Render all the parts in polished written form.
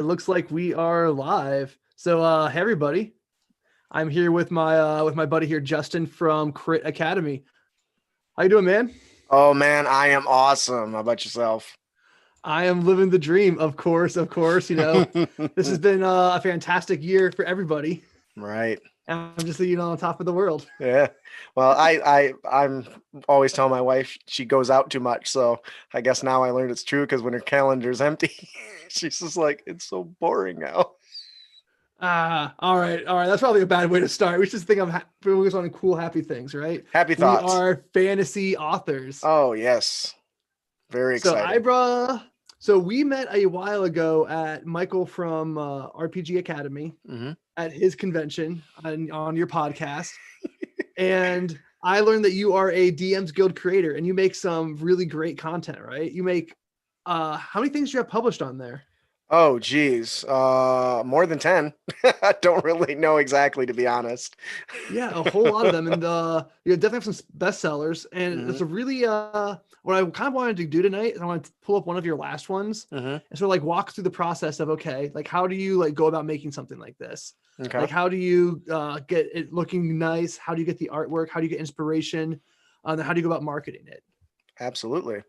It looks like we are live. So, hey everybody, I'm here with my buddy here, Justin from Crit Academy. How you doing, man? Oh man, I am awesome. How about yourself? I am living the dream, of course, of course. This has been a fantastic year for everybody. Right. I'm just, on top of the world. Yeah. Well, I'm always telling my wife she goes out too much, so I guess now I learned it's true because when her calendar's empty, she's just like, it's so boring now. Ah, all right, all right. That's probably a bad way to start. We should think of focus on cool, happy things, right? Happy We thoughts. are fantasy authors. Oh yes. Very So exciting. so we met a while ago at Michael from RPG Academy Hmm. at his convention on your podcast, and I learned that you are a DM's Guild creator and you make some really great content, right? You make how many things do you have published on there? Oh geez. More than 10. I don't really know exactly to be honest. Yeah, a whole lot of them, and you definitely have some bestsellers. And Hmm. it's a really what I kind of wanted to do tonight is I wanted to pull up one of your last ones Hmm. and sort of like walk through the process of okay, like how do you like go about making something like this? Okay. Like how do you get it looking nice? How do you get the artwork? How do you get inspiration? Then how do you go about marketing it? Absolutely.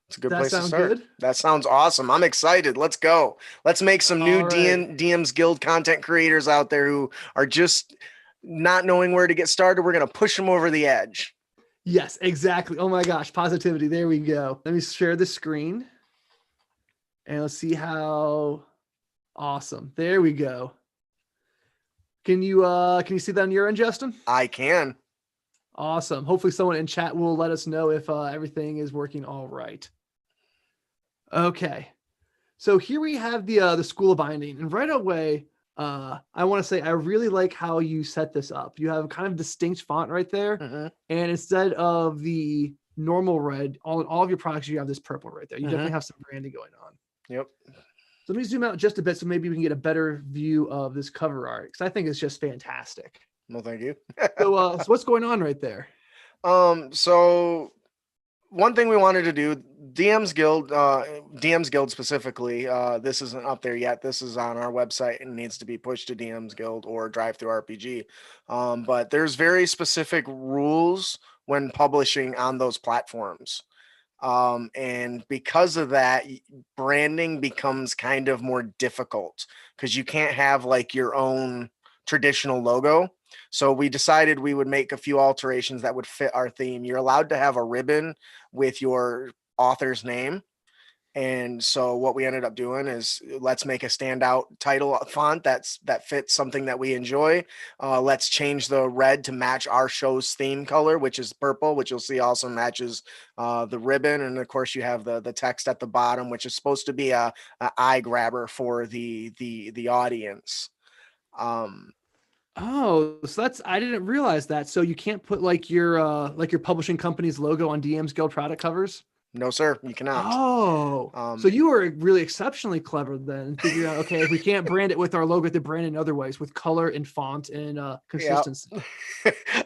It's a good Does that place to sound start. good? That sounds awesome. I'm excited. Let's go. Let's make some new All right. DM's Guild content creators out there who are just not knowing where to get started. We're going to push them over the edge. Yes, exactly. Oh my gosh, positivity. There we go. Let me share the screen and let's see how awesome. There we go. Can you see that on your end, Justin? I can. Awesome. Hopefully someone in chat will let us know if everything is working all right. Okay. So here we have the School of Binding, and right away, I want to say I really like how you set this up. You have kind of distinct font right there, Hmm. and instead of the normal red, all of your products, you have this purple right there. You Hmm. definitely have some branding going on. Yep. So let me zoom out just a bit so maybe we can get a better view of this cover art because I think it's just fantastic. No, thank you. So what's going on right there? So one thing we wanted to do, DM's Guild specifically, this isn't up there yet. This is on our website and needs to be pushed to DM's Guild or Drive Through RPG. But there's very specific rules when publishing on those platforms. And because of that, branding becomes kind of more difficult because you can't have like your own traditional logo. So we decided we would make a few alterations that would fit our theme. You're allowed to have a ribbon with your author's name. And so what we ended up doing is let's make a standout title font that fits something that we enjoy. Let's change the red to match our show's theme color, which is purple, which you'll see also matches the ribbon. And of course, you have the text at the bottom, which is supposed to be a eye grabber for the audience. Um, Oh, so that's I didn't realize that. So you can't put like your publishing company's logo on DM's Guild product covers? no, sir, you cannot. Oh, so Um, you were really exceptionally clever then, figuring out okay, if we can't brand it with our logo, to brand it in other ways with color and font and Yeah. consistency.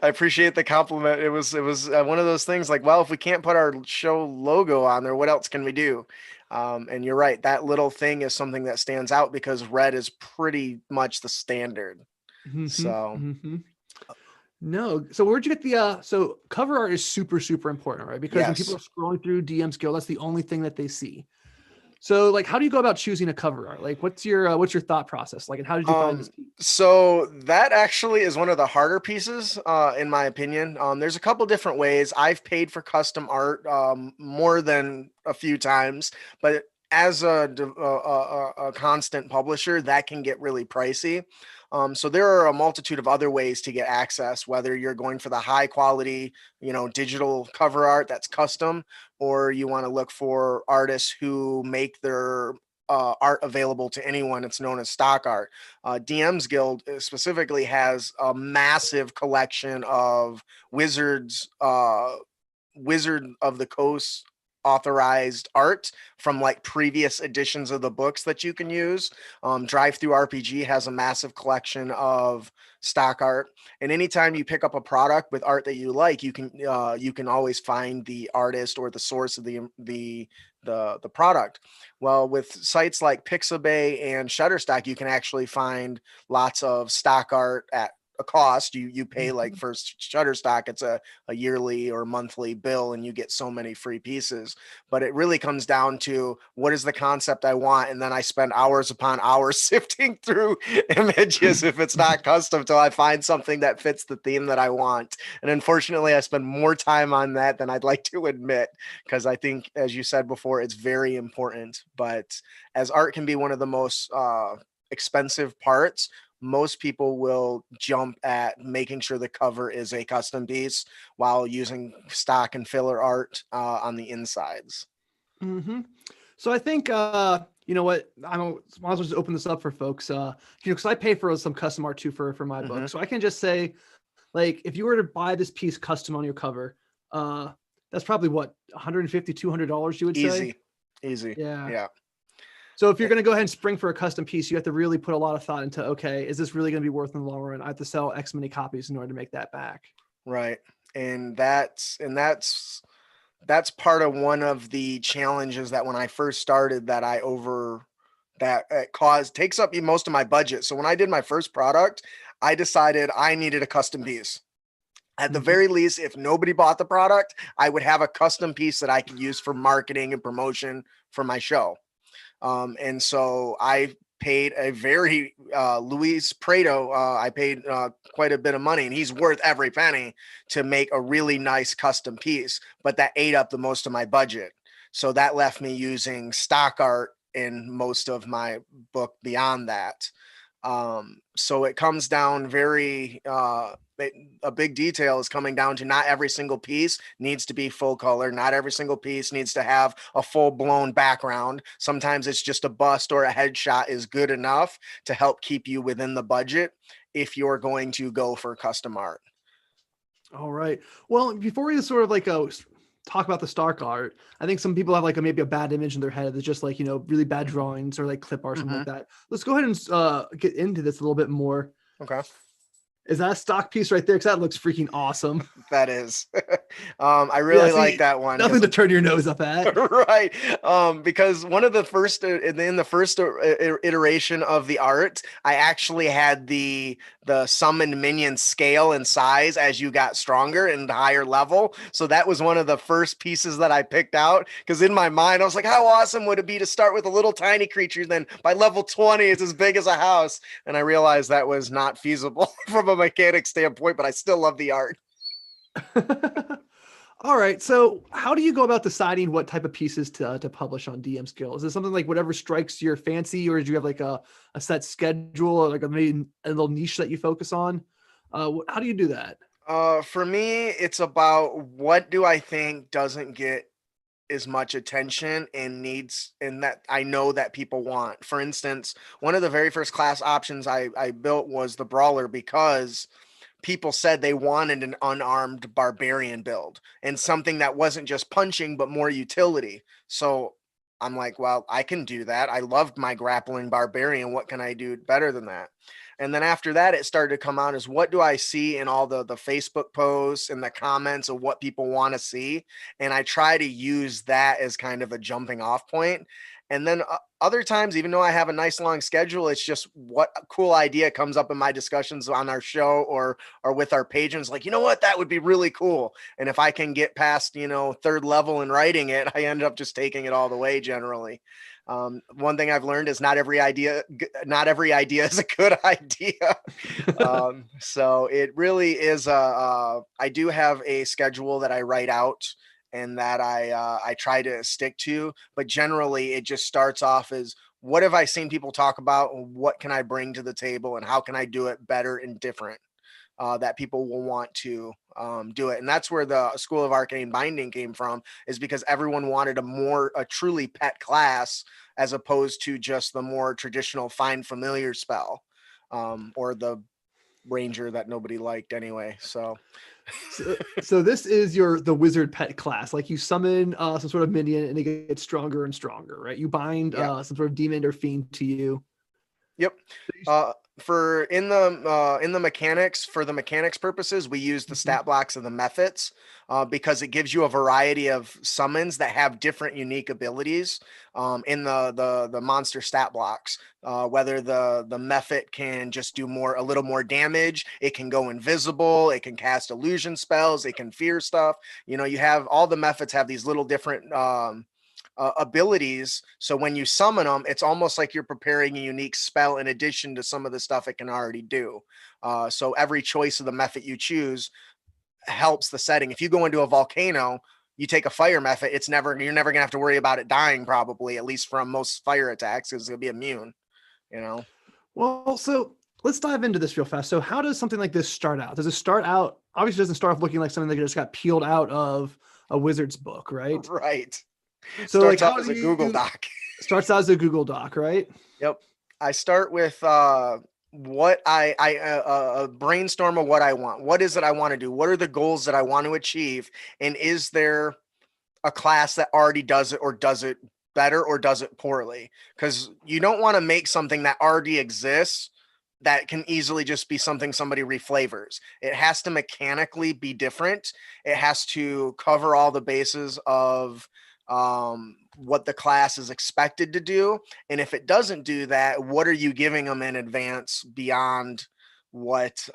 I appreciate the compliment. It was one of those things like, well, if we can't put our show logo on there, what else can we do? And you're right, that little thing is something that stands out because red is pretty much the standard. Hmm. So, Hmm. No, so where'd you get the so cover art is super super important, right? Because when people yes. are scrolling through DM's Guild, that's the only thing that they see. So like, how do you go about choosing a cover art? Like, what's your thought process? Like, and how did you find this Um, piece? so that actually is one of the harder pieces, in my opinion. There's a couple different ways. I've paid for custom art more than a few times, but as a constant publisher, that can get really pricey. So there are a multitude of other ways to get access, whether you're going for the high quality, digital cover art that's custom, or you want to look for artists who make their art available to anyone. It's known as stock art. DM's Guild specifically has a massive collection of Wizard of the Coast authorized art from like previous editions of the books that you can use. Drive Through RPG has a massive collection of stock art, and anytime you pick up a product with art that you like, you can always find the artist or the source of the product. Well, with sites like Pixabay and Shutterstock, you can actually find lots of stock art at a cost. You pay like for Shutterstock, it's a yearly or monthly bill, and you get so many free pieces. But it really comes down to what is the concept I want, and then I spend hours upon hours sifting through images if it's not custom till I find something that fits the theme that I want. And unfortunately, I spend more time on that than I'd like to admit, because I think, as you said before, it's very important. But as art can be one of the most expensive parts, most people will jump at making sure the cover is a custom piece while using stock and filler art on the insides. Mm-hmm. So I think, you know what, I don't might as well just open this up for folks, because I pay for some custom art too for my book. So I can just say, like, if you were to buy this piece custom on your cover, that's probably what, $150, $200 you would say? Easy. Yeah. So if you're going to go ahead and spring for a custom piece, you have to really put a lot of thought into, okay, is this really going to be worth in the long run? I have to sell X many copies in order to make that back. Right. And that's part of one of the challenges that when I first started takes up most of my budget. So when I did my first product, I decided I needed a custom piece. At the very least, if nobody bought the product, I would have a custom piece that I could use for marketing and promotion for my show. And so I paid a very Luis Prado. I paid quite a bit of money, and he's worth every penny, to make a really nice custom piece. But that ate up the most of my budget, so that left me using stock art in most of my book beyond that. So it comes down a big detail is coming down to not every single piece needs to be full color. Not every single piece needs to have a full blown background. Sometimes it's just a bust or a headshot is good enough to help keep you within the budget if you're going to go for custom art. All right. Well, before we sort of like talk about the stock art, I think some people have like maybe a bad image in their head that's just like, really bad drawings or like clip art or something like that. Let's go ahead and get into this a little bit more. Okay. Is that a stock piece right there? Because that looks freaking awesome. That is. I really like that one. Nothing to turn your nose up at. Right. Because one of the first, in the first iteration of the art, I actually had the summoned minion scale in size as you got stronger and higher level. So that was one of the first pieces that I picked out, because in my mind, I was like, how awesome would it be to start with a little tiny creature, then by level 20, it's as big as a house. And I realized that was not feasible from a mechanic standpoint, but I still love the art. All right. So how do you go about deciding what type of pieces to publish on DM's Guild? Is it something like whatever strikes your fancy, or do you have like a set schedule, or like a little niche that you focus on? How do you do that? For me, it's about what do I think doesn't get as much attention and needs, and that I know that people want. For instance, one of the very first class options I built was the Brawler, because people said they wanted an unarmed barbarian build and something that wasn't just punching, but more utility. So I'm like, well, I can do that. I loved my grappling barbarian. What can I do better than that? And then after that, it started to come out as what do I see in all the Facebook posts and the comments of what people want to see. And I try to use that as kind of a jumping off point. And then other times, even though I have a nice long schedule, it's just what a cool idea comes up in my discussions on our show or with our patrons. Like, you know what, that would be really cool. And if I can get past, third level in writing it, I end up just taking it all the way generally. One thing I've learned is not every idea is a good idea. So it really is I do have a schedule that I write out and that I try to stick to, but generally it just starts off as what have I seen people talk about? What can I bring to the table, and how can I do it better and different? That people will want to do it. And that's where the School of Arcane Binding came from, is because everyone wanted a truly pet class, as opposed to just the more traditional find familiar spell, or the ranger that nobody liked anyway. So this is the wizard pet class. Like you summon some sort of minion and it gets stronger and stronger, right? You bind Yeah. some sort of demon or fiend to you. Yep. For in the mechanics, for the mechanics purposes, we use the stat blocks of the methods because it gives you a variety of summons that have different unique abilities in the monster stat blocks. Whether the method can just do a little more damage, it can go invisible, it can cast illusion spells, it can fear stuff. You have all the methods have these little different abilities. So when you summon them, it's almost like you're preparing a unique spell in addition to some of the stuff it can already do. So every choice of the method you choose helps the setting. If you go into a volcano, you take a fire method, you're never gonna have to worry about it dying, probably, at least from most fire attacks, because it'll be immune. Well, so let's dive into this real fast. So how does something like this start out? Does it start out, obviously it doesn't start off looking like something that just got peeled out of a wizard's book, right? Right. So Starts like out as a Google Doc. Starts out as a Google Doc, right? Yep. I start with what I brainstorm of what I want. What is it I want to do? What are the goals that I want to achieve? And is there a class that already does it, or does it better, or does it poorly? Because you don't want to make something that already exists that can easily just be something somebody reflavors. It has to mechanically be different. It has to cover all the bases of what the class is expected to do. And if it doesn't do that, what are you giving them in advance beyond what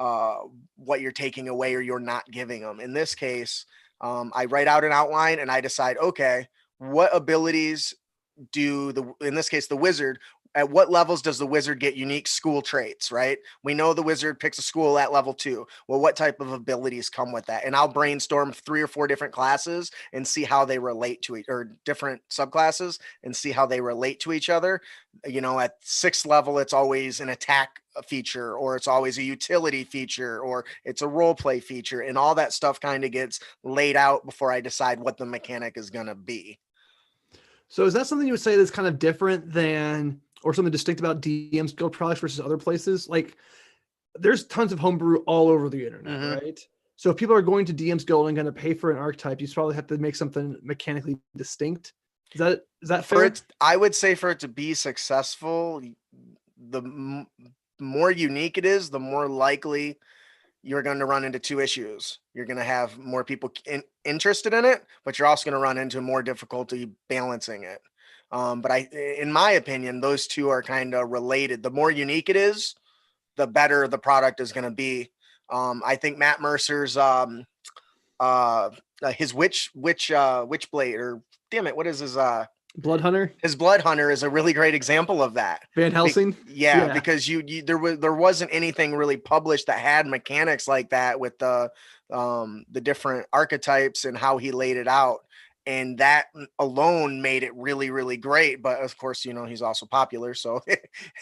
you're taking away or you're not giving them? In this case, I write out an outline and I decide, okay, what abilities in this case, the wizard, at what levels does the wizard get unique school traits, right? We know the wizard picks a school at level 2. Well, what type of abilities come with that? And I'll brainstorm 3 or 4 different classes and see how they relate to or different subclasses and see how they relate to each other. At 6th level, it's always an attack feature, or it's always a utility feature, or it's a role play feature. And all that stuff kind of gets laid out before I decide what the mechanic is going to be. So is that something you would say that's kind of different than, or something distinct about DM's Guild products versus other places? Like there's tons of homebrew all over the internet, right? So if people are going to DM's Guild and going to pay for an archetype, you probably have to make something mechanically distinct. Is that fair? I would say for it to be successful, the more unique it is, the more likely you're going to run into 2 issues. You're going to have more people interested in it, but you're also going to run into more difficulty balancing it. But in my opinion, those 2 are kind of related. The more unique it is, the better the product is going to be. I think Matt Mercer's his witch blade, or damn it, what is his Blood Hunter? His Blood Hunter is a really great example of that. Van Helsing? Yeah, because there wasn't anything really published that had mechanics like that with the different archetypes and how he laid it out. And that alone made it really, really great. But of course, he's also popular, so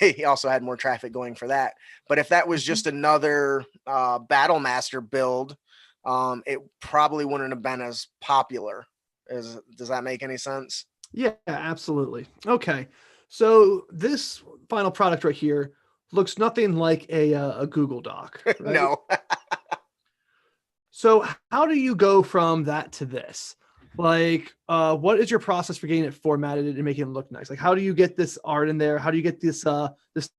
he also had more traffic going for that. But if that was just another Battle Master build, it probably wouldn't have been as popular. Does that make any sense? Yeah, absolutely. Okay. So this final product right here looks nothing like a Google Doc. Right? No. So how do you go from that to this? Like, what is your process for getting it formatted and making it look nice? Like, how do you get this art in there? How do you get this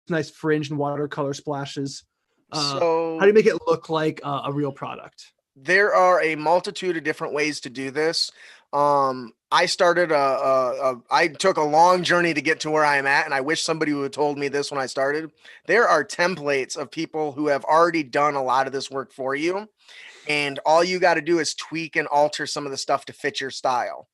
nice fringe and watercolor splashes? So how do you make it look like a real product? There are a multitude of different ways to do this. I started I took a long journey to get to where I am at, and I wish somebody would have told me this when I started. There are templates of people who have already done a lot of this work for you, and all you got to do is tweak and alter some of the stuff to fit your style.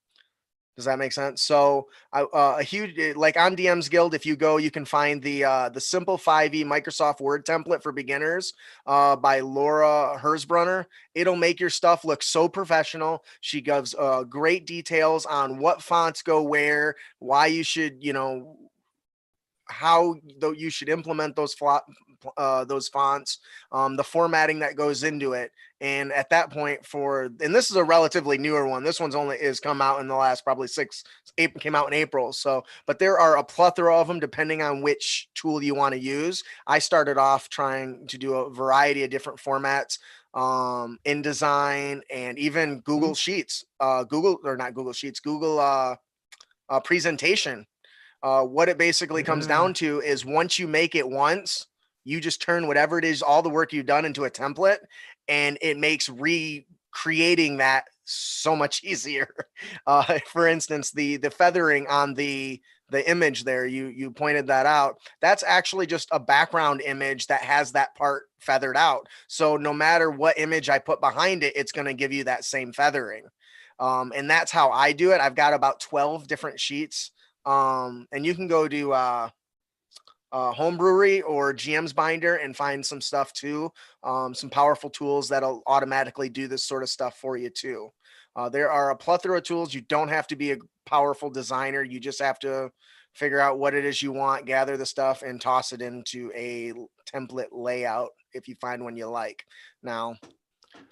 Does that make sense? So a huge, like on DM's Guild, if you go, you can find the Simple 5e Microsoft Word template for beginners by Laura Hersbrunner. It'll make your stuff look so professional. She gives great details on what fonts go where, why you should, how you should implement those fonts, the formatting that goes into it. And at that point and this is a relatively newer one. This one's only is come out in the last probably 8 came out in April. So, but there are a plethora of them depending on which tool you want to use. I started off trying to do a variety of different formats, InDesign and even Google Sheets, Google presentation. What it basically comes down to is once you make it once, you just turn whatever it is, all the work you've done into a template, and it makes recreating that so much easier. For instance, the feathering on the image there, you pointed that out. That's actually just a background image that has that part feathered out. So no matter what image I put behind it, it's going to give you that same feathering. And that's how I do it. I've got about 12 different sheets. And you can go to Homebrewery or GM's Binder and find some stuff too. Some powerful tools that'll automatically do this sort of stuff for you too. There are a plethora of tools. You don't have to be a powerful designer. You just have to figure out what it is you want, gather the stuff, and toss it into a template layout if you find one you like. Now,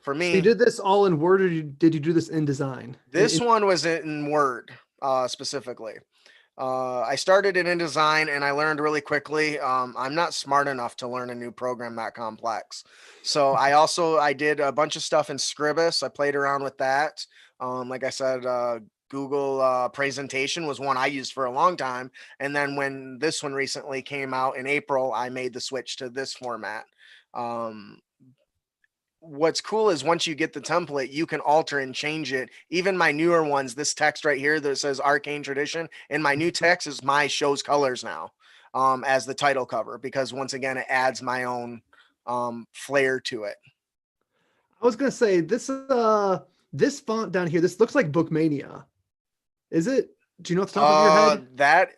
for me, so you did this all in Word, or did you do this in Design? This one was in Word specifically. I started in InDesign and I learned really quickly. I'm not smart enough to learn a new program that complex. So I did a bunch of stuff in Scribus. I played around with that. Like I said, Google presentation was one I used for a long time. And then when this one recently came out in April, I made the switch to this format. What's cool is once you get the template, you can alter and change it. Even my newer ones, this text right here that says Arcane Tradition, and my new text is my show's colors now, as the title cover, because once again, it adds my own flair to it. I was gonna say this font down here, this looks like Bookmania. Is it? Do you know off the top of your head? That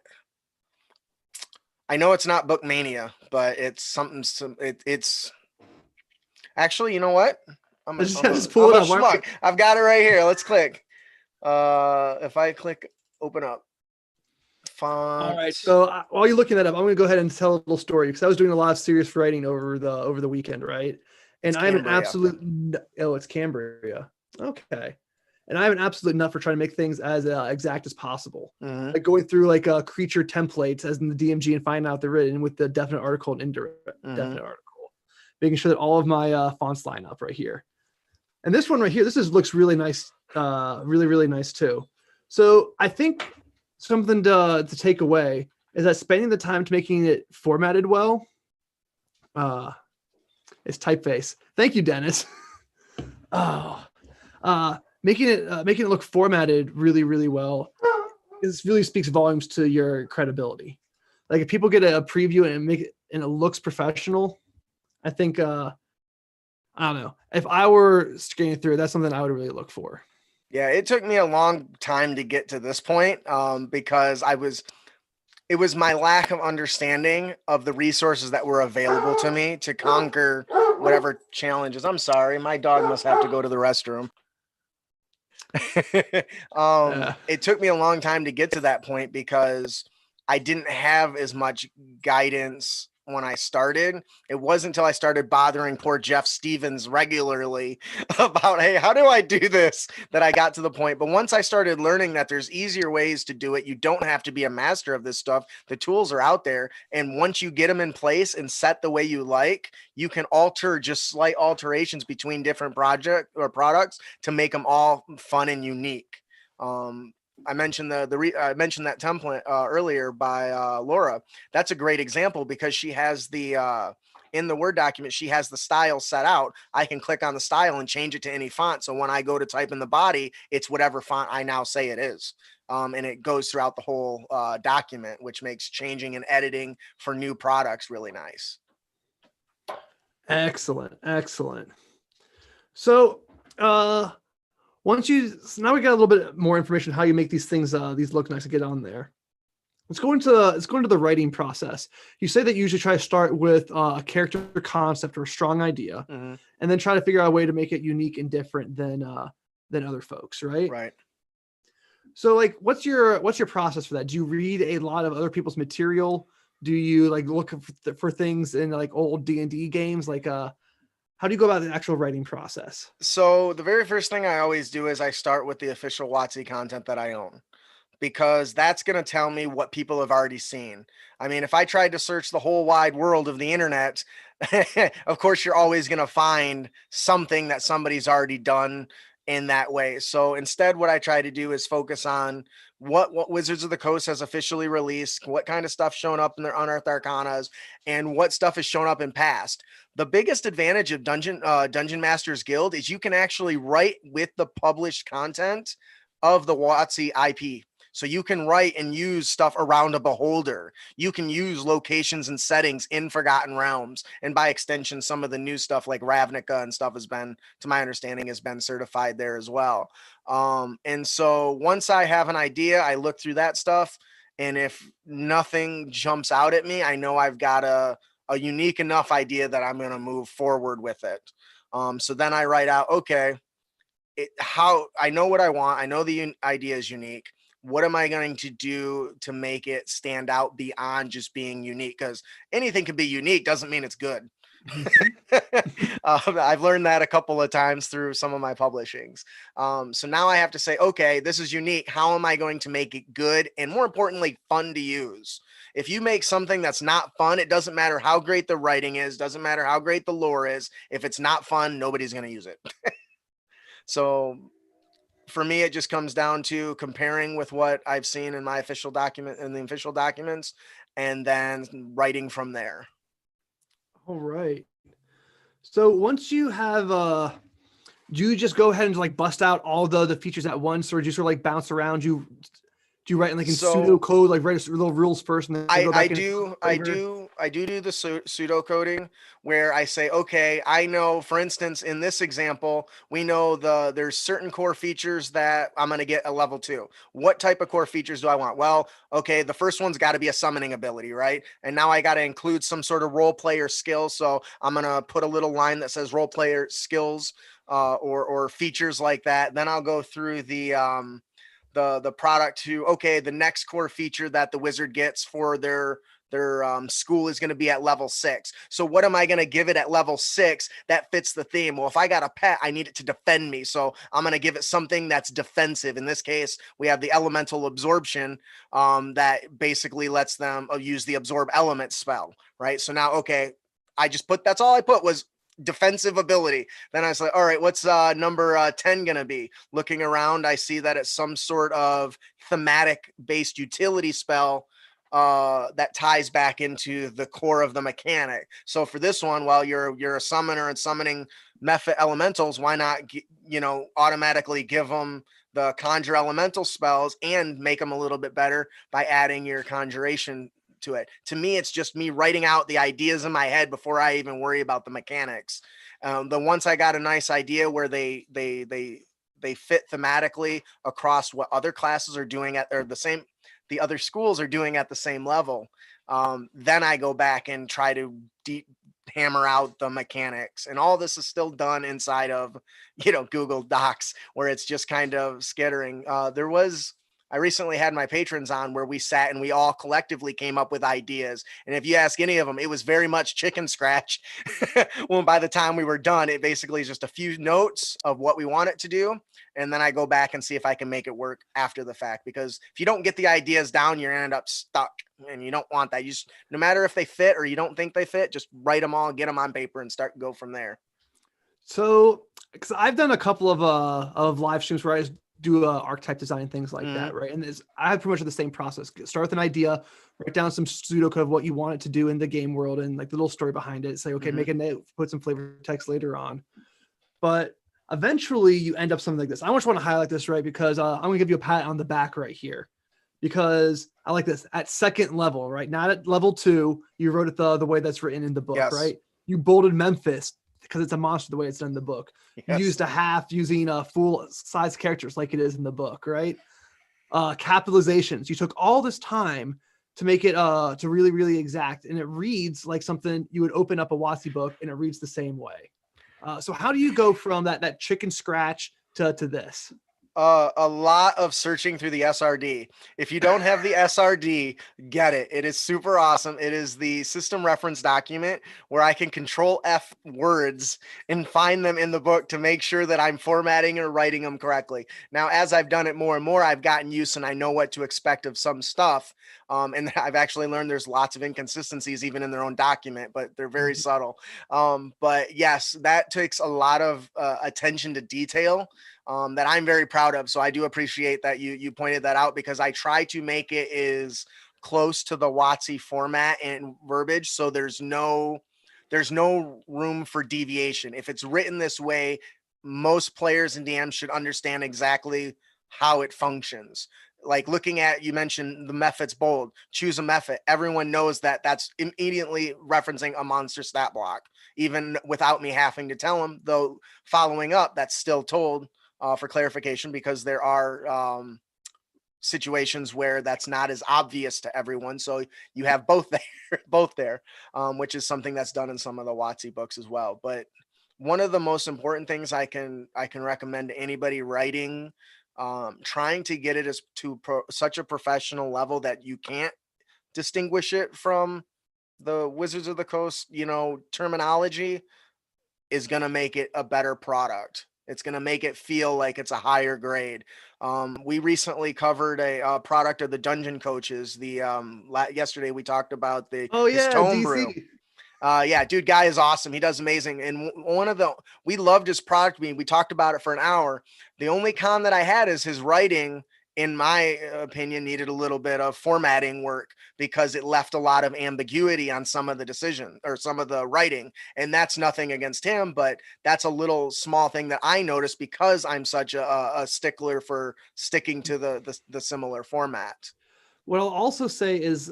I know it's not Bookmania, but it's something. It's actually, you know what? Just pull it up. I've got it right here. Let's click. If I click open up font. All right. So while you're looking that up, I'm going to go ahead and tell a little story, because I was doing a lot of serious writing over the weekend, right? And I'm an absolute it's Cambria. Okay. And I'm an absolute nut for trying to make things as exact as possible. Mm-hmm. Like going through like creature templates as in the DMG and finding out they're written with the definite article and indirect definite article. Making sure that all of my fonts line up right here. And this one right here, looks really nice, really, really nice too. So I think something to take away is that spending the time to making it formatted well is typeface. Thank you, Dennis. Making it look formatted really, really well, this really speaks volumes to your credibility. Like if people get a preview and it looks professional, I think, I don't know. If I were scanning through, that's something I would really look for. Yeah, it took me a long time to get to this point because it was my lack of understanding of the resources that were available to me to conquer whatever challenges. I'm sorry, my dog must have to go to the restroom. It took me a long time to get to that point because I didn't have as much guidance when I started. It wasn't until I started bothering poor Jeff Stevens regularly about, hey, how do I do this, that I got to the point. But once I started learning that there's easier ways to do it, you don't have to be a master of this stuff. The tools are out there. And once you get them in place and set the way you like, you can alter just slight alterations between different project or products to make them all fun and unique. I mentioned I mentioned that template earlier by Laura. That's a great example because she has in the Word document, she has the style set out. I can click on the style and change it to any font. So when I go to type in the body, it's whatever font I now say it is. And it goes throughout the whole document, which makes changing and editing for new products really nice. Excellent. Excellent. So, so now we got a little bit more information how you make these things these look nice to get on there. Let's go into the writing process. You say that you usually try to start with a character concept or a strong idea, and then try to figure out a way to make it unique and different than other folks, right? Right. So like what's your process for that? Do you read a lot of other people's material Do you like look for things in like old D&D games? Like, how do you go about the actual writing process? So the very first thing I always do is I start with the official WotC content that I own, because that's going to tell me what people have already seen. I mean, if I tried to search the whole wide world of the internet, of course, you're always going to find something that somebody's already done in that way. So instead, what I try to do is focus on what Wizards of the Coast has officially released, what kind of stuff shown up in their Unearthed Arcanas, and what stuff has shown up in past. The biggest advantage of Dungeon Masters Guild is you can actually write with the published content of the WotC IP. So you can write and use stuff around a beholder. You can use locations and settings in Forgotten Realms. And by extension, some of the new stuff like Ravnica and stuff has been, to my understanding, has been certified there as well. And so once I have an idea, I look through that stuff. And if nothing jumps out at me, I know I've got a unique enough idea that I'm going to move forward with it. So then I write out, okay, how I know what I want. I know the idea is unique. What am I going to do to make it stand out beyond just being unique? Because anything can be unique doesn't mean it's good. I've learned that a couple of times through some of my publishings. So now I have to say, okay, this is unique. How am I going to make it good? And more importantly, fun to use. If you make something that's not fun, it doesn't matter how great the writing is, doesn't matter how great the lore is. If it's not fun, nobody's going to use it. So for me, it just comes down to comparing with what I've seen in my official document, in the official documents, and then writing from there. All right. So once you have, do you just go ahead and like bust out all the features at once, or do you sort of like bounce around? Do you write in like in pseudocode, like write little rules first, and then I do the pseudo coding where I say, okay, I know, for instance, in this example, we know there's certain core features that I'm going to get a level 2. What type of core features do I want? Well, okay, the first one's got to be a summoning ability, right? And now I got to include some sort of role player skill. So I'm going to put a little line that says role player skills, or features like that. Then I'll go through the product to, okay, the next core feature that the wizard gets for their school is going to be at level 6. So what am I going to give it at level 6 that fits the theme? Well, if I got a pet, I need it to defend me. So I'm going to give it something that's defensive. In this case, we have the elemental absorption that basically lets them use the absorb element spell, right? So now, okay, that's all I put was defensive ability. Then I was like, all right, what's number 10 gonna be? Looking around, I see that it's some sort of thematic based utility spell that ties back into the core of the mechanic. So for this one, while you're a summoner and summoning Mephit elementals, why not automatically give them the conjure elemental spells and make them a little bit better by adding your conjuration to it. To me, it's just me writing out the ideas in my head before I even worry about the mechanics. Then once I got a nice idea where they fit thematically across what other classes are doing the other schools are doing at the same level, then I go back and try to hammer out the mechanics. And all this is still done inside of Google Docs, where it's just kind of skittering. I recently had my patrons on where we sat and we all collectively came up with ideas. And if you ask any of them, it was very much chicken scratch. Well, by the time we were done, it basically is just a few notes of what we want it to do. And then I go back and see if I can make it work after the fact, because if you don't get the ideas down, you're going to end up stuck, and you don't want that. No matter if they fit or you don't think they fit, just write them all, get them on paper and go from there. So, because I've done a couple of live streams where I do archetype design and things like that, right? And I have pretty much the same process. Start with an idea, write down some pseudocode of what you want it to do in the game world and like the little story behind it. Say, okay, make a note, put some flavor text later on. But eventually you end up something like this. I just want to highlight this, right? Because I'm going to give you a pat on the back right here, because I like this at second level, right? Not at level 2. You wrote it the way that's written in the book, right? You bolded Memphis because it's a monster the way it's done in the book. You used a half using full size characters like it is in the book, right? Capitalizations. You took all this time to make it to really, really exact, and it reads like something you would open up a WotC book and it reads the same way. So how do you go from that chicken scratch to this? A lot of searching through the SRD. If you don't have the SRD, get it. It is super awesome. It is the system reference document where I can control F words and find them in the book to make sure that I'm formatting or writing them correctly. Now, as I've done it more and more, I've gotten used and I know what to expect of some stuff. And I've actually learned there's lots of inconsistencies even in their own document, but they're very subtle. But yes, that takes a lot of attention to detail. That I'm very proud of. So I do appreciate that you pointed that out, because I try to make it as close to the WotC format and verbiage, so there's no room for deviation. If it's written this way, most players and DMs should understand exactly how it functions. Like looking at, you mentioned the method's bold, choose a method. Everyone knows that that's immediately referencing a monster stat block, even without me having to tell them, though following up, that's still told for clarification, because there are situations where that's not as obvious to everyone. So you have both there, both there, which is something that's done in some of the WotC books as well. But one of the most important things I can recommend to anybody writing, trying to get it as to such a professional level that you can't distinguish it from the Wizards of the Coast, terminology, is going to make it a better product. It's going to make it feel like it's a higher grade. We recently covered a product of the Dungeon Coaches. Yesterday we talked about his tome brew. DC. Yeah, dude, guy is awesome. He does amazing. And we loved his product. We talked about it for an hour. The only con that I had is his writing, in my opinion, needed a little bit of formatting work, because it left a lot of ambiguity on some of the decision or some of the writing. And that's nothing against him, but that's a little small thing that I noticed, because I'm such a stickler for sticking to the similar format. What I'll also say is,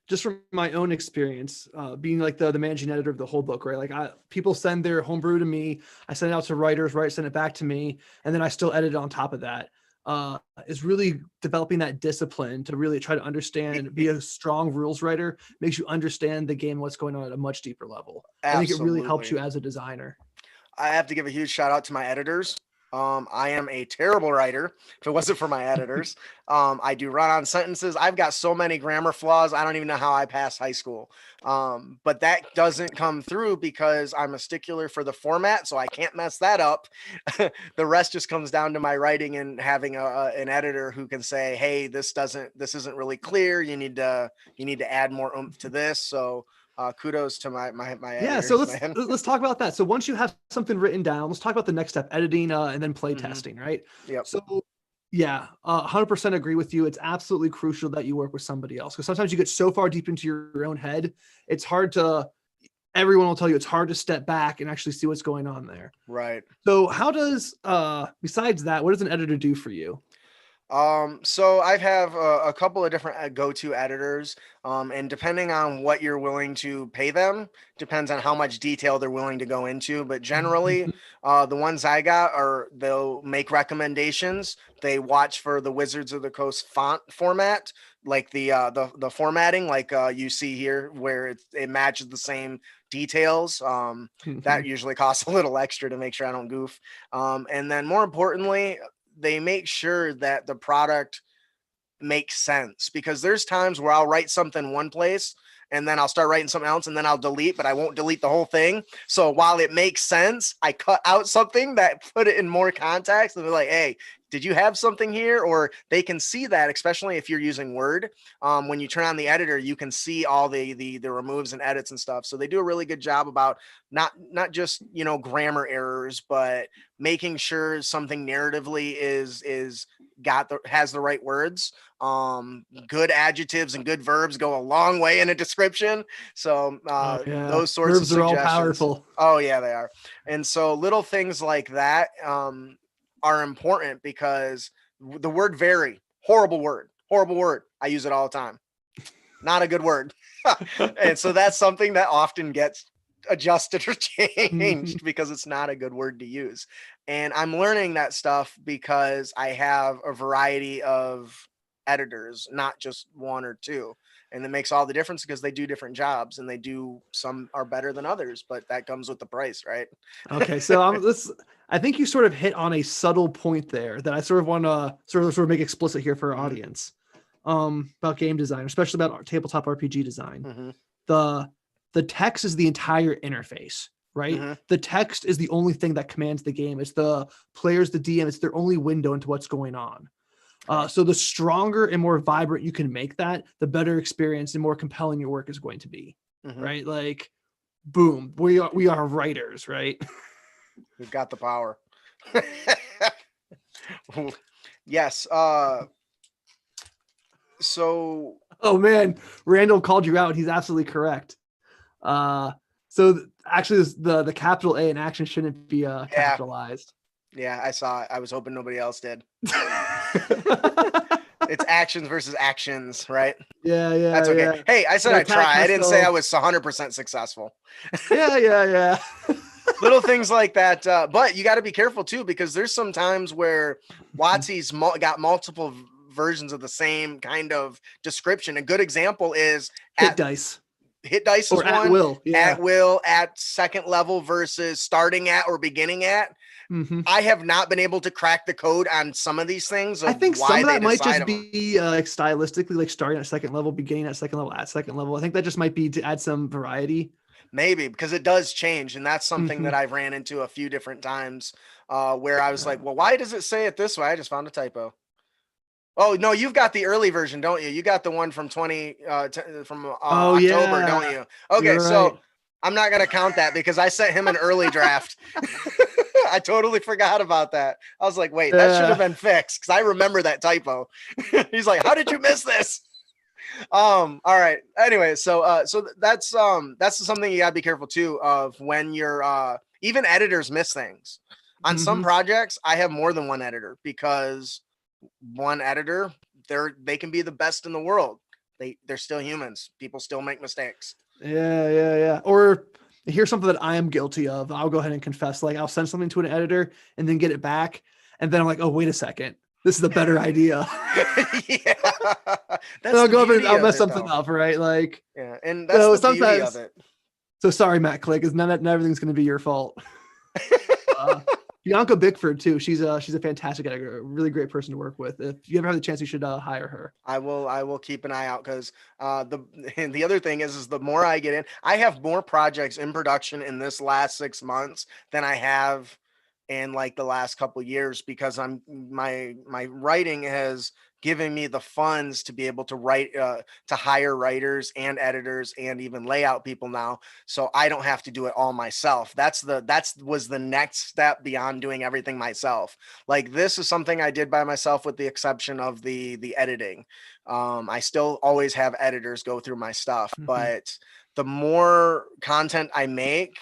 just from my own experience, being like the managing editor of the whole book, right? Like people send their homebrew to me, I send it out to writers, right? Send it back to me, and then I still edit it on top of that. Is really developing that discipline to really try to understand, be a strong rules writer, makes you understand the game, what's going on at a much deeper level. Absolutely. I think it really helps you as a designer. I have to give a huge shout out to my editors. I am a terrible writer. If it wasn't for my editors, I do run on sentences. I've got so many grammar flaws. I don't even know how I passed high school. But that doesn't come through because I'm a stickler for the format, so I can't mess that up. The rest just comes down to my writing and having an editor who can say, "Hey, this isn't really clear. You need to add more oomph to this." So kudos to my yeah. editors, So let's talk about that. So once you have something written down, let's talk about the next step: editing and then play testing, right? Yep. So yeah, 100% agree with you. It's absolutely crucial that you work with somebody else, because sometimes you get so far deep into your own head, it's hard to. Everyone will tell you it's hard to step back and actually see what's going on there. Right. So how does besides that, what does an editor do for you? So I have a couple of different go-to editors, and depending on what you're willing to pay them, depends on how much detail they're willing to go into. But generally, the ones I got they'll make recommendations. They watch for the Wizards of the Coast font format, like the formatting, like you see here, where it matches the same details. That usually costs a little extra to make sure I don't goof. And then more importantly, they make sure that the product makes sense, because there's times where I'll write something one place and then I'll start writing something else and then I'll delete, but I won't delete the whole thing. So while it makes sense, I cut out something that put it in more context, and they're like, "Hey, did you have something here?" Or they can see that, especially if you're using Word. When you turn on the editor, you can see all the removes and edits and stuff. So they do a really good job about not just grammar errors, but making sure something narratively has the right words. Good adjectives and good verbs go a long way in a description. So those sorts verbs of are all suggestions. powerful. Oh yeah, they are. And so little things like that are important, because the word "very," horrible word. I use it all the time. Not a good word. And so that's something that often gets adjusted or changed because it's not a good word to use. And I'm learning that stuff because I have a variety of editors, not just one or two. And it makes all the difference because they do different jobs, and some are better than others, but that comes with the price, right? Okay, so I think you sort of hit on a subtle point there that I sort of want to sort of make explicit here for our audience, about game design, especially about tabletop RPG design. The text is the entire interface, right? The text is the only thing that commands the game. It's the players, the DM. It's their only window into what's going on. So the stronger and more vibrant you can make that, the better experience and more compelling your work is going to be, right? Like, boom, we are writers, right? We've got the power. Yes. So. Oh man, Randall called you out. He's absolutely correct. So actually, the capital A in action shouldn't be capitalized. Yeah, I saw it. I was hoping nobody else did. It's actions versus actions, right? Yeah. That's okay. Yeah. Hey, I said I tried. I didn't say I was 100% successful. Yeah. Little things like that. But you got to be careful too, because there's some times where WotC's got multiple versions of the same kind of description. A good example is Hit dice. Hit dice is or one. At will. Yeah. At will, at second level versus starting at or beginning at. I have not been able to crack the code on some of these things. I think some of that might just be like stylistically, like starting at second level, beginning at second level, at second level. I think that just might be to add some variety. Maybe, because it does change. And that's something that I've ran into a few different times where I was like, well, why does it say it this way? I just found a typo. Oh, no, you've got the early version, don't you? You got the one from October, yeah. don't you? Okay, so I'm not going to count that because I sent him an early draft. I totally forgot about that. I was like, wait, that should have been fixed because I remember that typo. He's like, how did you miss this? All right. Anyway, so that's something you gotta be careful too of when you're even editors miss things. On some projects, I have more than one editor because one editor, they can be the best in the world. They're still humans. People still make mistakes. Yeah. Or here's something that I am guilty of. I'll go ahead and confess. Like, I'll send something to an editor and then get it back, and then I'm like, oh, wait a second, this is a better idea. Yeah, that's I'll go over and I'll mess something up, right? Like, yeah, and that's the beauty of it. So sorry, Matt Click, is not everything's going to be your fault. Bianca Bickford too. She's a fantastic editor, a really great person to work with. If you ever have the chance, you should hire her. I will keep an eye out because the other thing is the more I get in, I have more projects in production in this last 6 months than I have in like the last couple of years because my writing has given me the funds to be able to write, to hire writers and editors and even layout people now. So I don't have to do it all myself. That was the next step beyond doing everything myself. Like this is something I did by myself with the exception of the editing. I still always have editors go through my stuff, but the more content I make,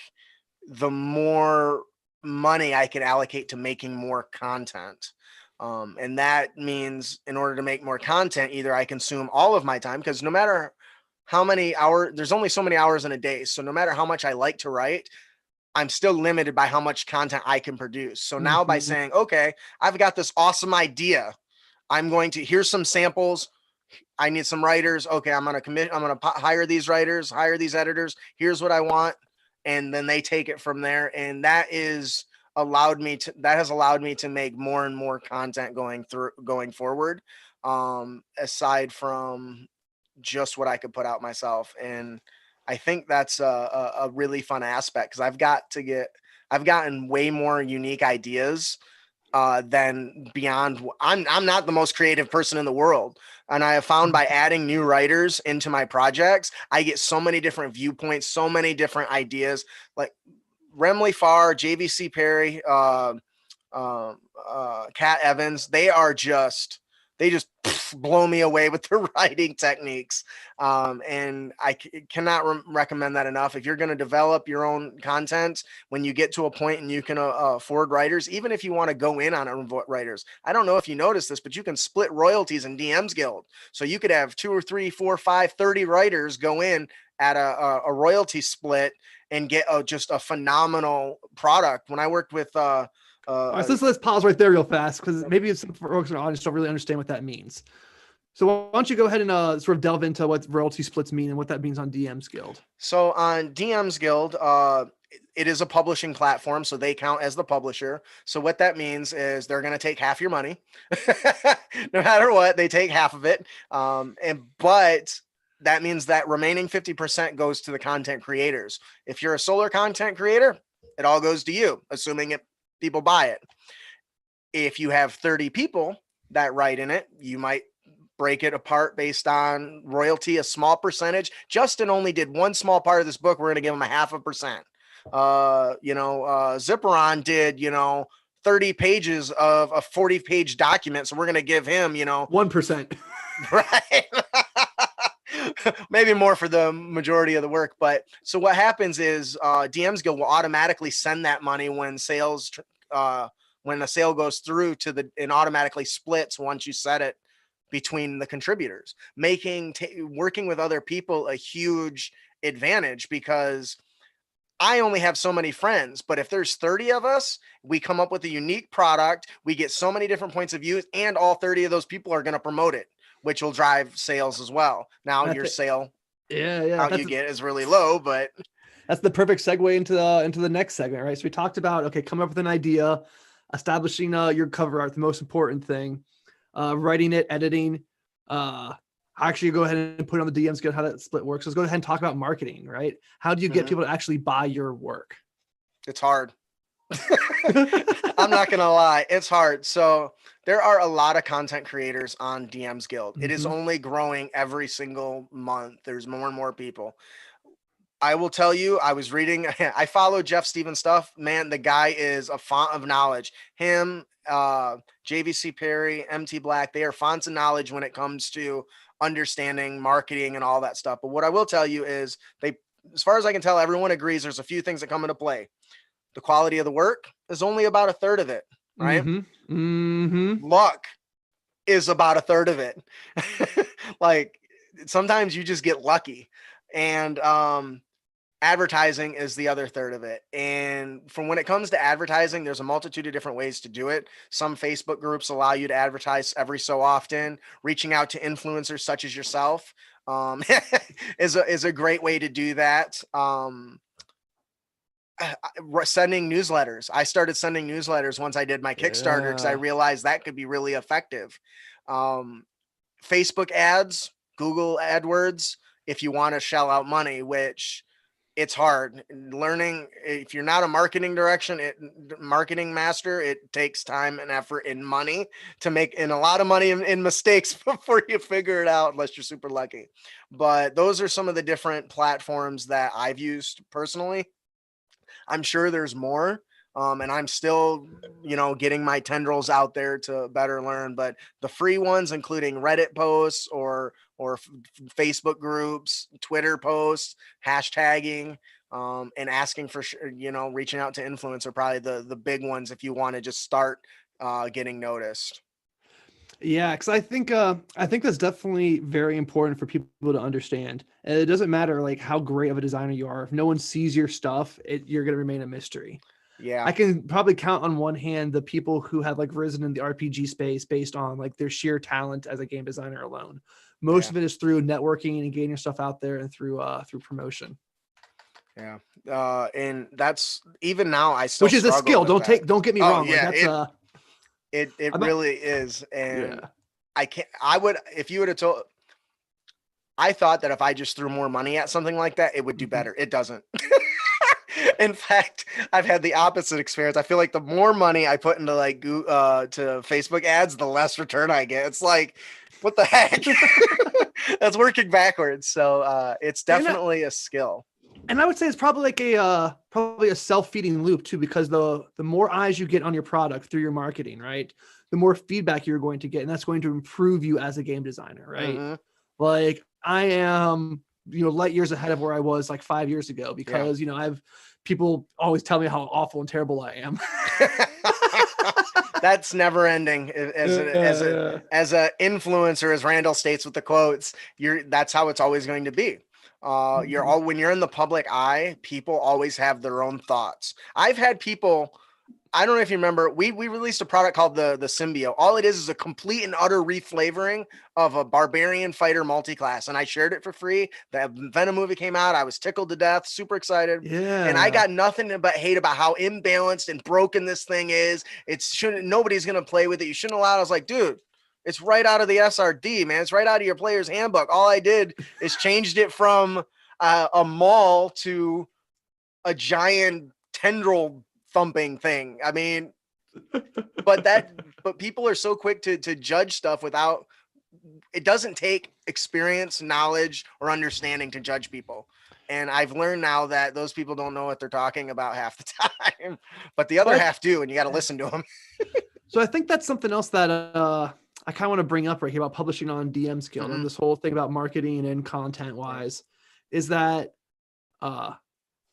the more money I can allocate to making more content. And that means in order to make more content, either I consume all of my time because no matter how many hours, there's only so many hours in a day. So no matter how much I like to write, I'm still limited by how much content I can produce. So now by saying, okay, I've got this awesome idea. Here's some samples. I need some writers. Okay, I'm going to hire these writers, hire these editors. Here's what I want. And then they take it from there. And that has allowed me to make more and more content going forward, aside from just what I could put out myself. And I think that's a really fun aspect because I've gotten way more unique ideas than beyond. I'm not the most creative person in the world. And I have found by adding new writers into my projects, I get so many different viewpoints, so many different ideas. Like Remley Farr, JVC Perry, Kat Evans, they just blow me away with their writing techniques. And I cannot recommend that enough. If you're going to develop your own content, when you get to a point and you can afford writers, even if you want to go in on writers, I don't know if you noticed this, but you can split royalties in DM's Guild. So you could have 2 or 3, 4, 5, 30 writers go in at a royalty split and get just a phenomenal product. When I worked with all right, so let's pause right there real fast because maybe some folks in the audience don't really understand what that means. So why don't you go ahead and sort of delve into what royalty splits mean and what that means on DM's Guild? So on DM's Guild, it is a publishing platform, so they count as the publisher. So what that means is they're going to take half your money, no matter what. They take half of it, but that means that remaining 50% goes to the content creators. If you're a solar content creator, it all goes to you, assuming people buy it. If you have 30 people that write in it, you might break it apart based on royalty, a small percentage. Justin only did one small part of this book. We're going to give him a 0.5%. Zipperon did, 30 pages of a 40-page document. So we're going to give him, 1%. Right. Maybe more for the majority of the work. But so what happens is DM's Guild will automatically send that money when when a sale goes through and automatically splits once you set it between the contributors, making working with other people a huge advantage, because I only have so many friends, but if there's 30 of us, we come up with a unique product. We get so many different points of view, and all 30 of those people are going to promote it, which will drive sales as well. Now your sale amount you get is really low, but that's the perfect segue into the next segment, right? So we talked about, coming up with an idea, establishing your cover art, the most important thing, writing it, editing, actually go ahead and put it on the DM's Guild, how that split works. Let's go ahead and talk about marketing, right? How do you get people to actually buy your work? It's hard. I'm not going to lie. It's hard. So there are a lot of content creators on DM's Guild. It is only growing every single month. There's more and more people. I will tell you, I follow Jeff Stevens stuff. Man, the guy is a font of knowledge. Him, JVC Perry, MT Black, they are fonts of knowledge when it comes to understanding marketing and all that stuff. But what I will tell you is as far as I can tell, everyone agrees there's a few things that come into play. The quality of the work is only about a third of it, right? Luck is about a third of it. Like sometimes you just get lucky, and advertising is the other third of it. And from when it comes to advertising, there's a multitude of different ways to do it. Some Facebook groups allow you to advertise every so often. Reaching out to influencers such as yourself is a great way to do that. Sending newsletters. I started sending newsletters once I did my Kickstarter because I realized that could be really effective. Facebook ads, Google AdWords, if you want to shell out money, which it's hard learning. If you're not a marketing master, it takes time and effort and money to make, and a lot of money in mistakes before you figure it out, unless you're super lucky. But those are some of the different platforms that I've used personally. I'm sure there's more. And I'm still, getting my tendrils out there to better learn, but the free ones, including Reddit posts or Facebook groups, Twitter posts, hashtagging, and asking for, reaching out to influence are probably the big ones if you want to just start getting noticed. Yeah, because I think that's definitely very important for people to understand. It doesn't matter like how great of a designer you are. If no one sees your stuff, you're going to remain a mystery. Yeah, I can probably count on one hand the people who have like risen in the RPG space based on like their sheer talent as a game designer alone. Most of it is through networking and getting your stuff out there and through promotion. Yeah, and that's even now I still, which is a skill. Don't get me wrong. Yeah, like, it really is, and I would, if you would have told. I thought that if I just threw more money at something like that, it would do better. It doesn't. In fact, I've had the opposite experience. I feel like the more money I put into to Facebook ads, the less return I get. It's like, what the heck? That's working backwards. So it's definitely a skill. And I would say it's probably like a self-feeding loop too, because the more eyes you get on your product through your marketing, right, the more feedback you're going to get, and that's going to improve you as a game designer, right? Like I am, light years ahead of where I was like 5 years ago because, I've people always tell me how awful and terrible I am. That's never ending. As a influencer, as Randall states with the quotes, that's how it's always going to be. When you're in the public eye, people always have their own thoughts. I've had people I don't know if you remember, we released a product called the Symbio. All it is a complete and utter reflavoring of a barbarian fighter multi-class. And I shared it for free. The Venom movie came out. I was tickled to death, super excited. And I Yeah. got nothing but hate about how imbalanced and broken this thing is. Nobody's gonna play with it. You shouldn't allow it. I was like, dude, it's right out of the SRD, man. It's right out of your player's handbook. All I did is changed it from a maul to a giant tendril thumping thing. I mean, but people are so quick to judge stuff without, it doesn't take experience, knowledge, or understanding to judge people. And I've learned now that those people don't know what they're talking about half the time, but the other half do, and you got to listen to them. So I think that's something else that I kind of want to bring up right here about publishing on DM's Guild and this whole thing about marketing and content wise is that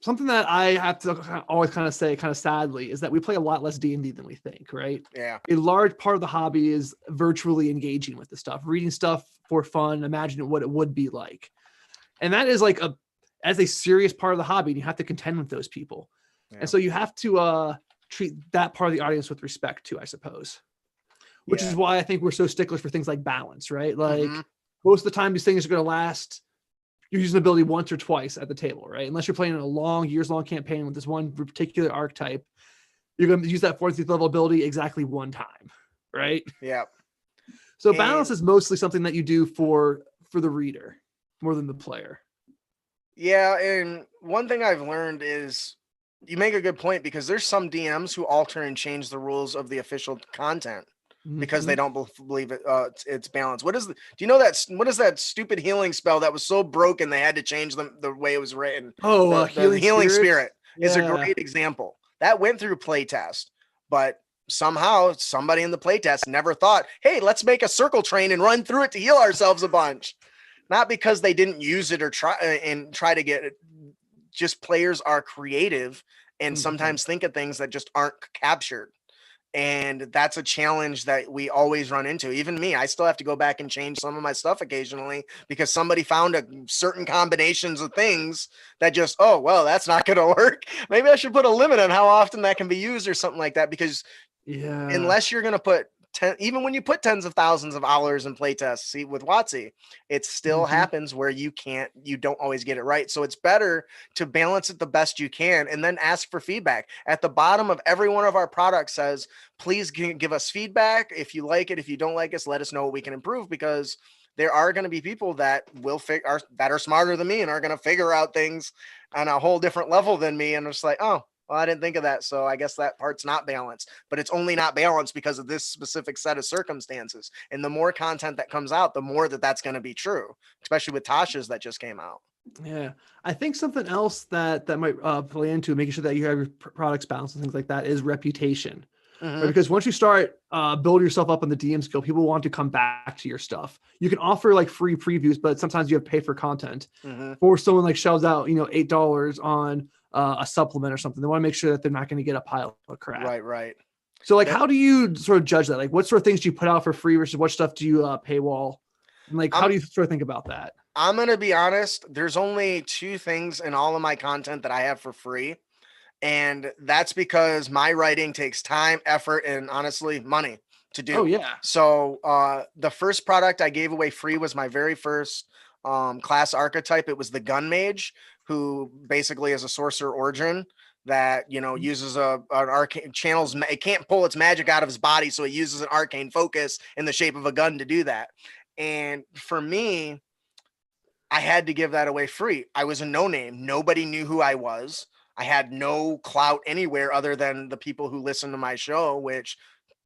something that I have to always kind of say kind of sadly is that we play a lot less D&D than we think, right? Yeah. A large part of the hobby is virtually engaging with the stuff, reading stuff for fun, imagining what it would be like. And that is like as a serious part of the hobby, and you have to contend with those people. Yeah. And so you have to treat that part of the audience with respect too, I suppose. Which is why I think we're so sticklers for things like balance, right? Like most of the time, these things are going to last. You're using the ability once or twice at the table, right? Unless you're playing in a years-long campaign with this one particular archetype, you're going to use that 40th level ability exactly one time, right? Yeah. So balance is mostly something that you do for the reader more than the player. Yeah, and one thing I've learned is you make a good point because there's some DMs who alter and change the rules of the official content because they don't believe it's balanced. Do you know what is that stupid healing spell that was so broken they had to change the way it was written? Oh, the healing spirit is a great example. That went through playtest, but somehow somebody in the playtest never thought, hey, let's make a circle train and run through it to heal ourselves a bunch. Not because they didn't use it or try to get it. Just players are creative and sometimes think of things that just aren't captured. And that's a challenge that we always run into. Even me, I still have to go back and change some of my stuff occasionally because somebody found certain combinations of things that just, oh, well, that's not going to work. Maybe I should put a limit on how often that can be used or something like that, because unless you're going to put even when you put tens of thousands of hours in playtests, see with WotC, it still happens where you don't always get it right. So it's better to balance it the best you can and then ask for feedback. At the bottom of every one of our products says, please give us feedback. If you like it, if you don't like us, let us know what we can improve, because there are going to be people that that are smarter than me and are going to figure out things on a whole different level than me. And it's like, oh, well, I didn't think of that. So I guess that part's not balanced, but it's only not balanced because of this specific set of circumstances. And the more content that comes out, the more that's going to be true, especially with Tasha's that just came out. Yeah. I think something else that might play into making sure that you have your products balanced and things like that is reputation. Right? Because once you start building yourself up on the DM skill, people want to come back to your stuff. You can offer like free previews, but sometimes you have to pay for content. Or someone like shells out, $8 on a supplement or something. They want to make sure that they're not going to get a pile of crap. Right. So like, how do you sort of judge that? Like, what sort of things do you put out for free versus what stuff do you paywall? And like, how do you sort of think about that? I'm going to be honest. There's only 2 things in all of my content that I have for free. And that's because my writing takes time, effort, and honestly, money to do. Oh, yeah. So the first product I gave away free was my very first class archetype. It was the Gun Mage, who basically is a sorcerer origin that, uses an arcane channels. It can't pull its magic out of his body, so it uses an arcane focus in the shape of a gun to do that. And for me, I had to give that away free. I was a no-name. Nobody knew who I was. I had no clout anywhere other than the people who listen to my show, which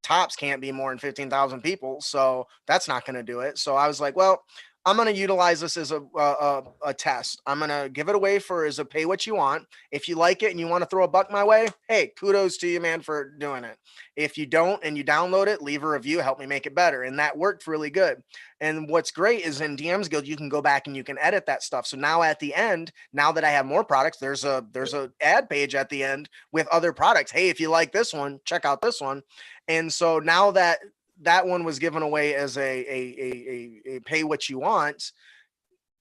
tops can't be more than 15,000 people. So that's not going to do it. So I was like, well, I'm going to utilize this as a test. I'm going to give it away as a pay what you want. If you like it and you want to throw a buck my way, hey, kudos to you, man, for doing it. If you don't and you download it, leave a review, help me make it better. And that worked really good. And what's great is in DM's Guild, you can go back and you can edit that stuff. So now at the end, now that I have more products, there's a ad page at the end with other products. Hey, if you like this one, check out this one. And so now that one was given away as a pay what you want,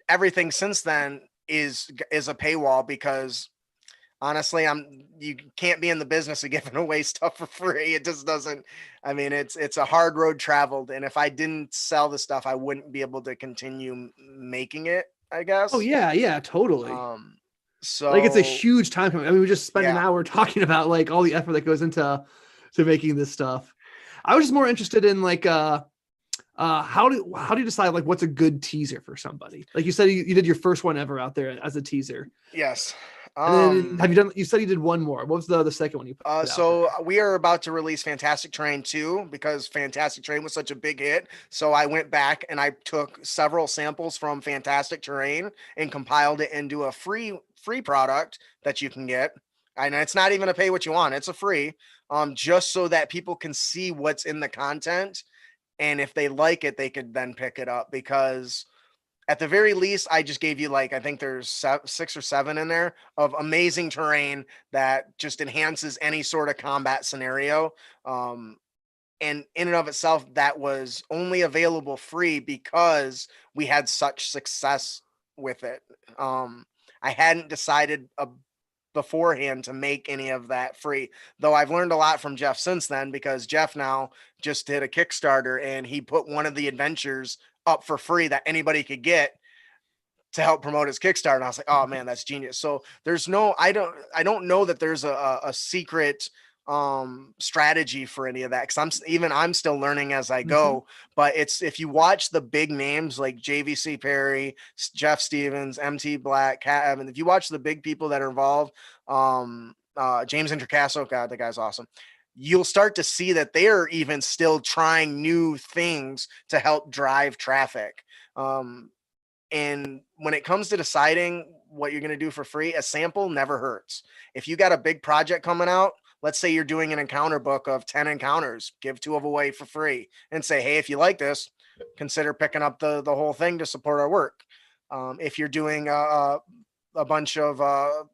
everything since then is a paywall, because honestly, you can't be in the business of giving away stuff for free. It just doesn't. I mean, it's a hard road traveled, and if I didn't sell the stuff, I wouldn't be able to continue making it, I Oh guess. yeah, yeah, totally. Like it's a So huge time commitment. I mean, we just spent an yeah. hour talking about like all the effort that goes into making this stuff. I was just more interested in like how do you decide like what's a good teaser for somebody? Like you said you did your first one ever out there as a teaser. Yes. And then have you done, you said you did one more. What was the second one you put out So there? we are about to release Fantastic Terrain 2 because Fantastic Terrain was such a big hit. So I went back and I took several samples from Fantastic Terrain and compiled it into a free product that you can get. And it's not even a pay what you want. It's a free, just so that people can see what's in the content. And if they like it, they could then pick it up, because at the very least, I just gave you like, I think there's 6 or 7 in there of amazing terrain that just enhances any sort of combat scenario. And in and of itself, that was only available free because we had such success with it. I hadn't decided beforehand to make any of that free, though I've learned a lot from Jeff since then, because Jeff now just did a Kickstarter and he put one of the adventures up for free that anybody could get to help promote his Kickstarter. And I was like, oh man, that's genius. So there's no, I don't know that there's a secret strategy for any of that, because I'm still learning as I go. But it's, if you watch the big names like JVC Perry, Jeff Stevens, MT Black, Cat Evan, if you watch the big people that are involved, James Introcaso, God, that guy's awesome, you'll start to see that they're even still trying new things to help drive traffic. And when it comes to deciding what you're going to do for free, a sample never hurts. If you got a big project coming out, let's say you're doing an encounter book of 10 encounters, give 2 of away for free and say, hey, if you like this, consider picking up the whole thing to support our work. If you're doing a bunch of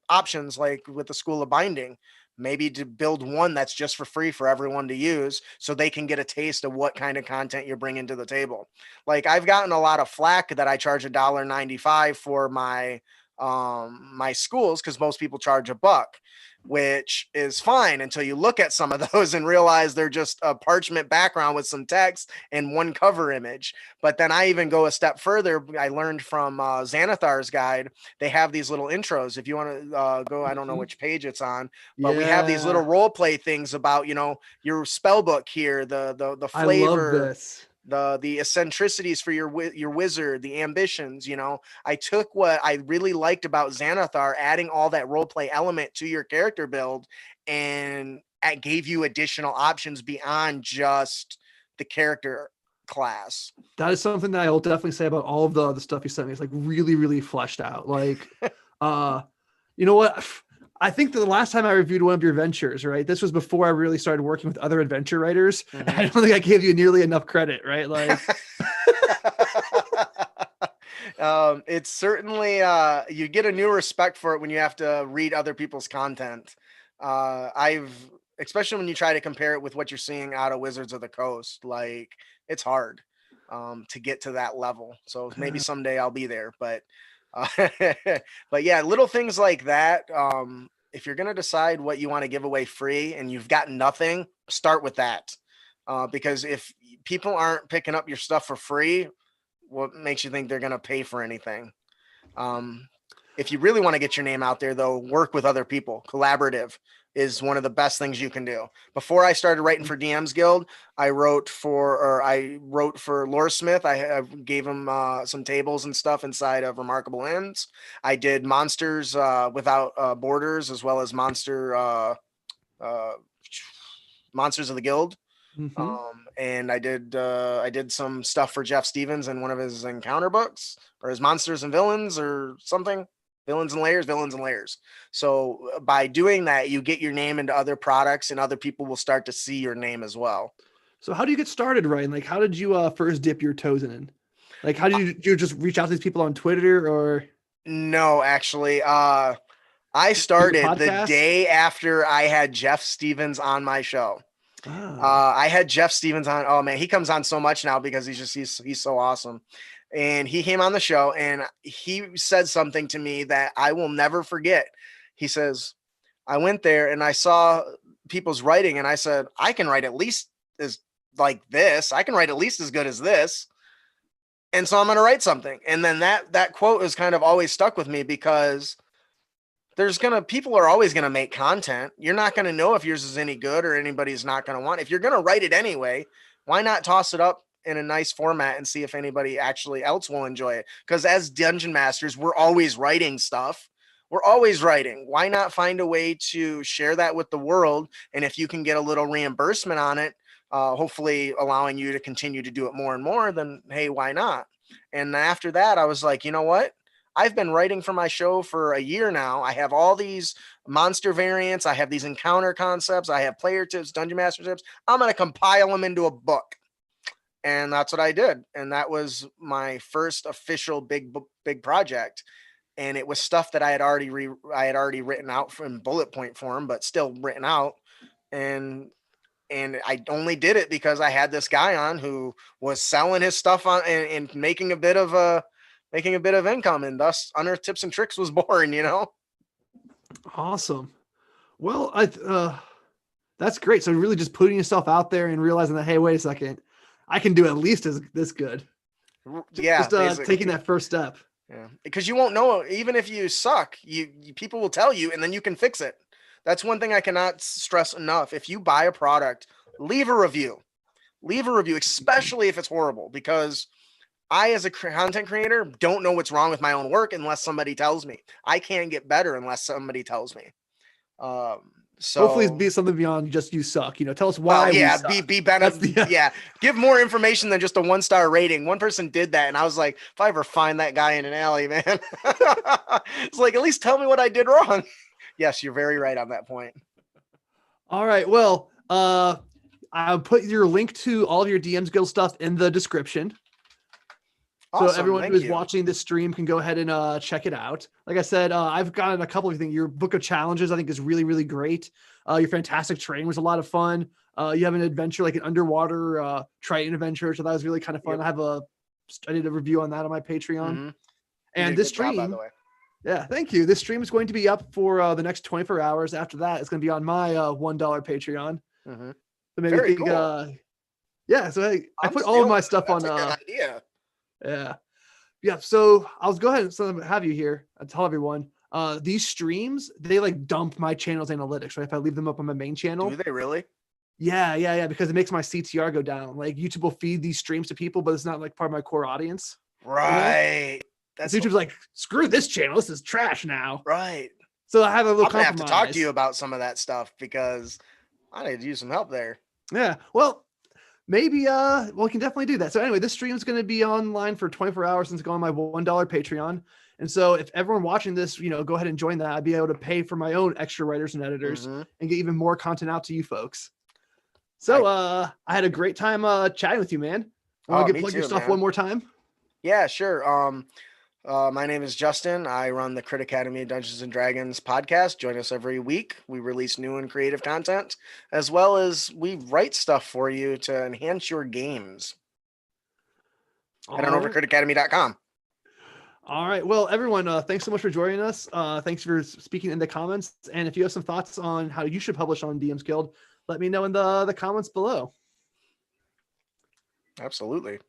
options like with the School of Binding, maybe to build one that's just for free for everyone to use so they can get a taste of what kind of content you're bringing to the table. Like, I've gotten a lot of flack that I charge $1.95 for my my schools, because most people charge $1, which is fine until you look at some of those and realize they're just a parchment background with some text and one cover image. But then I even go a step further. I learned from Xanathar's guide, they have these little intros. If you want to go, I don't know which page it's on, but we have these little role play things about, your spell book here, the flavor, I love this. the eccentricities for your wizard, the ambitions. I took what I really liked about Xanathar, adding all that role play element to your character build, and it gave you additional options beyond just the character class. That is something that I will definitely say about all of the stuff you sent me. It's like really, really fleshed out. Like, you know what? I think the last time I reviewed one of your ventures, right? This was before I really started working with other adventure writers. Mm-hmm. I don't think I gave you nearly enough credit, right? Like, it's certainly you get a new respect for it when you have to read other people's content. Especially when you try to compare it with what you're seeing out of Wizards of the Coast, like, it's hard to get to that level. So maybe someday I'll be there, but but yeah, little things like that. If you're going to decide what you want to give away free and you've got nothing, start with that. Because if people aren't picking up your stuff for free, what makes you think they're going to pay for anything? If you really want to get your name out there, though, work with other people. Collaborative is one of the best things you can do. Before I started writing for DM's Guild, I wrote for Lore Smith. I gave him some tables and stuff inside of Remarkable Ends. I did Monsters Without Borders, as well as Monsters of the Guild. Mm-hmm. And I did some stuff for Jeff Stevens in one of his encounter books, or his Monsters and Villains or something. Villains and Layers. So by doing that, you get your name into other products, and other people will start to see your name as well. So how do you get started, Ryan? Like, how did you first dip your toes in? Like, how did you just reach out to these people on Twitter, or? No, actually, I started the day after I had Jeff Stevens on my show. I had Jeff Stevens on. Oh man, he comes on so much now because he's so awesome. And he came on the show and he said something to me that I will never forget. He says, I went there and I saw people's writing, and I said, I can write at least as like this. I can write at least as good as this. And so I'm going to write something. And then that quote has kind of always stuck with me, because people are always going to make content. You're not going to know if yours is any good or anybody's not going to want. If you're going to write it anyway, why not toss it up in a nice format and see if anybody actually else will enjoy it? Because as dungeon masters, we're always writing stuff. We're always writing. Why not find a way to share that with the world? And if you can get a little reimbursement on it, hopefully allowing you to continue to do it more and more, then hey, why not? And after that, I was like, you know what? I've been writing for my show for a year now. I have all these monster variants. I have these encounter concepts. I have player tips, dungeon master tips. I'm going to compile them into a book. And that's what I did. And that was my first official big project. And it was stuff that I had already written out from bullet point form, but still written out. And I only did it because I had this guy on who was selling his stuff on and making a bit of income, and thus Unearthed Tips and Tricks was born, you know? Awesome. Well, that's great. So really just putting yourself out there and realizing that, hey, wait a second, I can do at least this good. Yeah. Just taking that first step. Yeah. Because you won't know, even if you suck, people will tell you, and then you can fix it. That's one thing I cannot stress enough. If you buy a product, leave a review, especially if it's horrible, because I, as a content creator, don't know what's wrong with my own work unless somebody tells me. I can't get better unless somebody tells me. So hopefully it's be something beyond just you suck. Tell us why. Be better. Yeah, give more information than just a 1-star rating. One person did that, and I was like, if I ever find that guy in an alley, man, it's like, at least tell me what I did wrong. Yes, you're very right on that point. All right. Well, I'll put your link to all of your DMs Guild stuff in the description. Awesome. So everyone who's watching this stream can go ahead and check it out. Like I said, I've gotten a couple of things. Your book of challenges, I think, is really, really great. Your fantastic train was a lot of fun. You have an adventure, like an underwater Triton adventure, so that was really kind of fun. Yep. I did a review on that on my Patreon. Mm-hmm. And this stream, by the way. Yeah, thank you. This stream is going to be up for the next 24 hours. After that, it's going to be on my $1 Patreon. Mm-hmm. So maybe very cool. Yeah, so I put all of my stuff on. That's a good idea. Yeah. So I'll go ahead and have you here. I tell everyone these streams, they like dump my channel's analytics, right? If I leave them up on my main channel. Do they really? Yeah. Because it makes my CTR go down. Like YouTube will feed these streams to people, but it's not like part of my core audience. Right. That's YouTube's like, screw this channel. This is trash now. Right. So I have a little compromise. I'm gonna have to talk to you about some of that stuff because I need to use some help there. Yeah. Well, maybe we can definitely do that. So anyway, this stream is going to be online for 24 hours since going on my $1 Patreon. And so if everyone watching this, go ahead and join that, I'd be able to pay for my own extra writers and editors and get even more content out to you folks. So I had a great time chatting with you, man. Want to plug your stuff one more time? Yeah, sure. My name is Justin. I run the CritAcademy Dungeons and Dragons podcast. Join us every week. We release new and creative content, as well as we write stuff for you to enhance your games. Head on over to CritAcademy.com. All right. Well, everyone, thanks so much for joining us. Thanks for speaking in the comments. And if you have some thoughts on how you should publish on DMs Guild, let me know in the comments below. Absolutely.